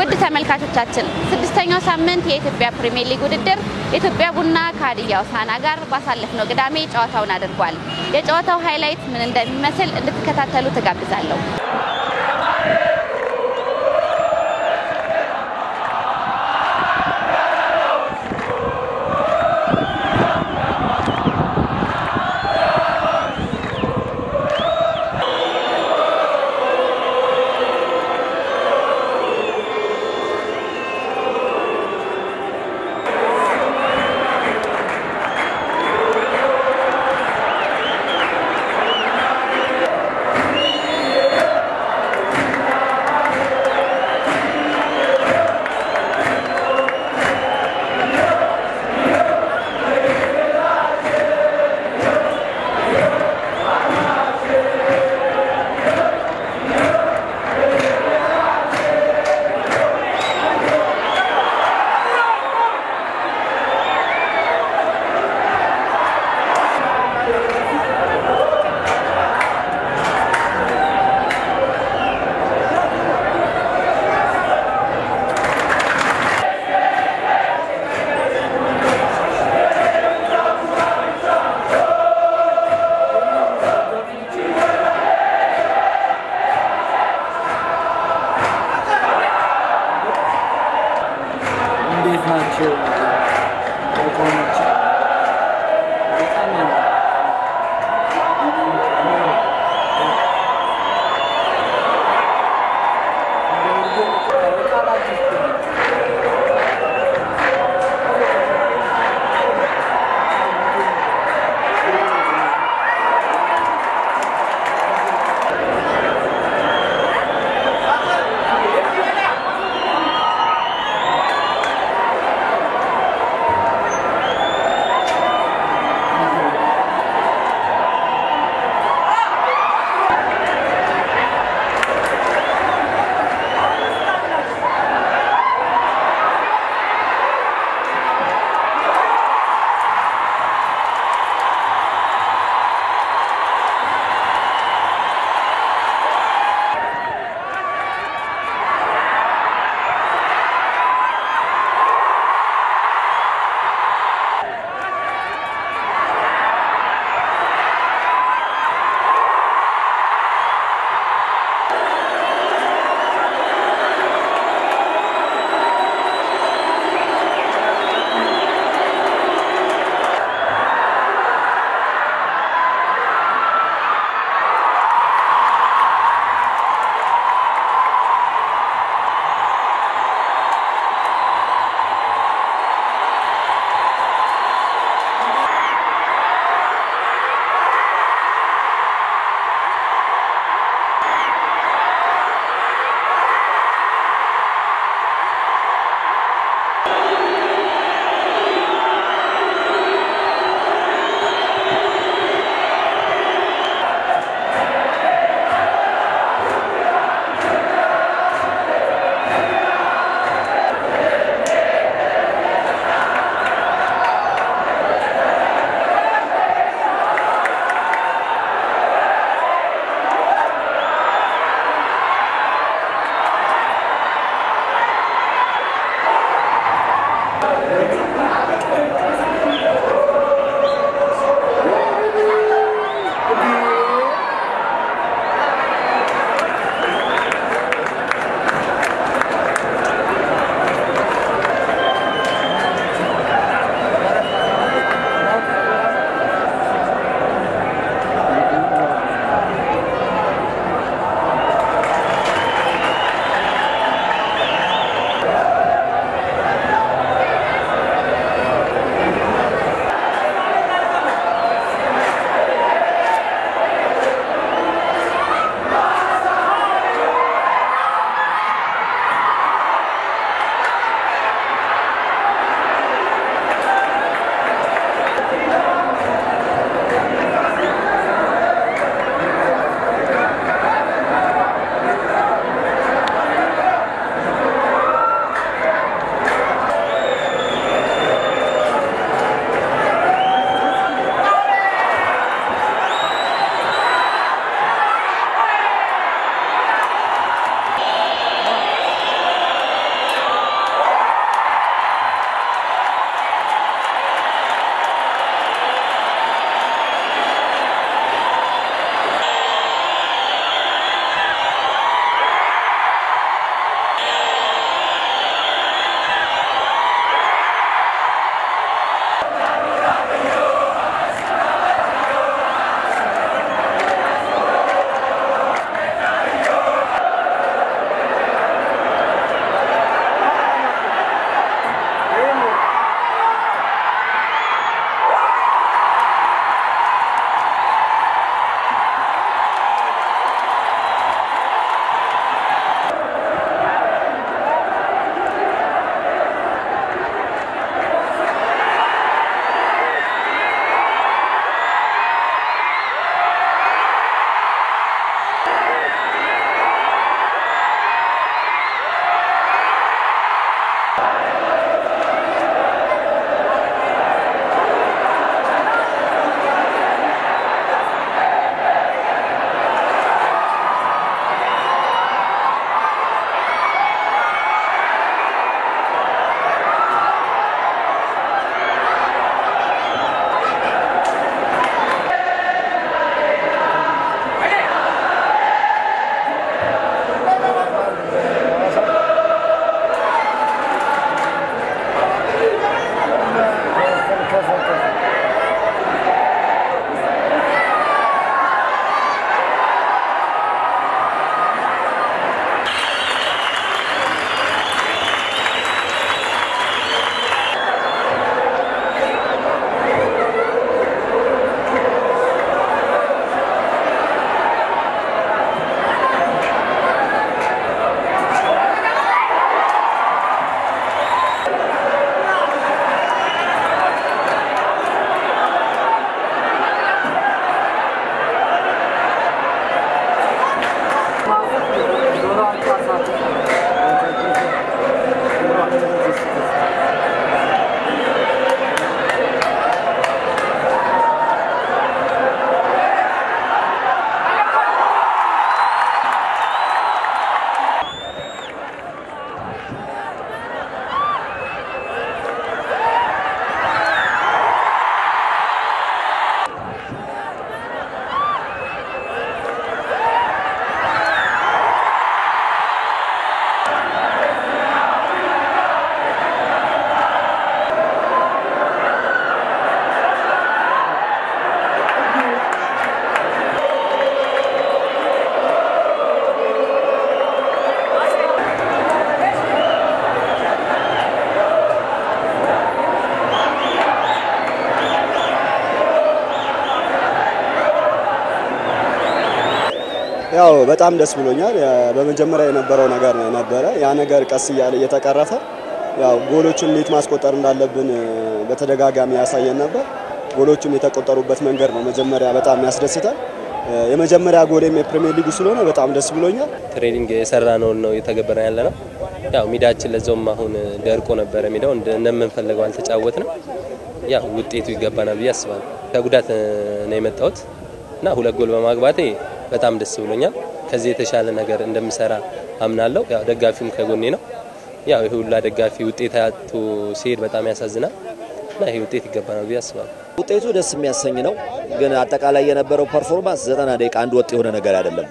ውድ ተመልካቾቻችን ስድስተኛው ሳምንት የኢትዮጵያ ፕሪሚየር ሊግ ውድድር ኢትዮጵያ ቡና ከሀዲያ ሆሳዕና ጋር ባሳለፍነው ቅዳሜ ጨዋታውን አድርጓል። የጨዋታው ሃይላይት ምን እንደሚመስል እንድትከታተሉ ተጋብዛለሁ። ያው በጣም ደስ ብሎኛል በመጀመሪያ የነበረው ነገር ነበር ያ ነገር ቀስ ይያለ እየተቀረፈ ያው ጎሎችን እንዴት ማስቆጠር እንዳለብን በተደጋጋሚ ያሳየን ነበር ጎሎቹም የተቆጠሩበት መንገድ ነው መጀመሪያ በጣም ያስደስታል የመጀመሪያ ጎሌም የፕሪሚየር ሊግ ስለሆነ በጣም ደስ ብሎኛል ትሬኒንግ የሰራነው የተገበረ ያለና ያው ሚዳችን ለዞም አሁን ደርቆ ነበር ሚዳው እንደምንፈልገው አልተጫወትንም ያው ውጤቱ ይገባናል ያስባል ከጉዳት ነው የመጣሁት እና ሁለት ጎል በማግባቴ በጣም ደስ ብሎኛል ከዚህ የተሻለ ነገር እንደምሰራ አምናለሁ ያው ደጋፊውም ከጎኔ ነው ያው ይሁላ ደጋፊ ውጤታቱ ሲሄድ በጣም ያሳዝናል እና ይሄ ውጤት ይገባናል ያስባል ውጤቱ ደስ የሚያሰኝ ነው ግን አጠቃላይ የነበረው ፐርፎርማንስ 90 ደቂቃ አንድ ወጥ የሆነ ነገር አይደለም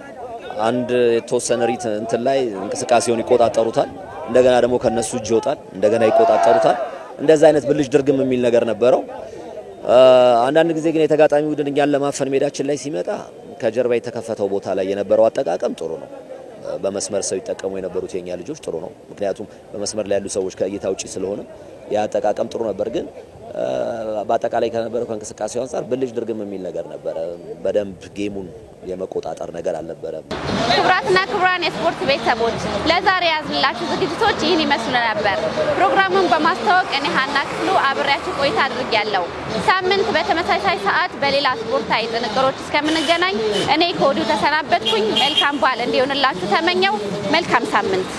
አንድ የተወሰነ ሪት እንትን ላይ እንቅስቃሴውን ይቆጣጣሩታል እንደገና ደግሞ ከነሱ እጅ ይወጣል እንደገና ይቆጣጣሩታል እንደዛ አይነት ብልሽ ድርግም የሚል ነገር ነበረው አንዳንድ ጊዜ ግን የተጋጣሚ ቡድን እኛን ለማፈን ሜዳችን ላይ ሲመጣ ከጀርባ የተከፈተው ቦታ ላይ የነበረው አጠቃቀም ጥሩ ነው በመስመር ሰው ይተቀሙ የነበሩት የኛ ልጆች ጥሩ ነው ምክንያቱም በመስመር ላይ ያሉ ሰዎች ከእይታ ውጪ ስለሆነ ያ አጠቃቀም ጥሩ ነበር ግን በአጠቃላይ ከነበረው ከንቅስቃሴው አንፃር ብልጅ ድርግም የሚል ነገር ነበር በደንብ ጌሙን የመቆጣጣር ነገር አልነበረም ክብራትና ክብራን የስፖርት ቤተሰቦች ለዛሬ ያዝላችሁ ዝግጅቶች ይህን ይመስሉ ነበር ፕሮግራሙን በማስተዋወቅ እኔ ሀና ክፍሉ አብሬያችሁ ቆይታ አድርጌያለሁ ሳምንት በተመሳሳይ ሰዓት በሌላ ስፖርታዊ ጥንቅሮች እስከምንገናኝ እኔ ኮዱ ተሰናበትኩኝ መልካም በዓል እንዲሆንላችሁ ተመኘው መልካም ሳምንት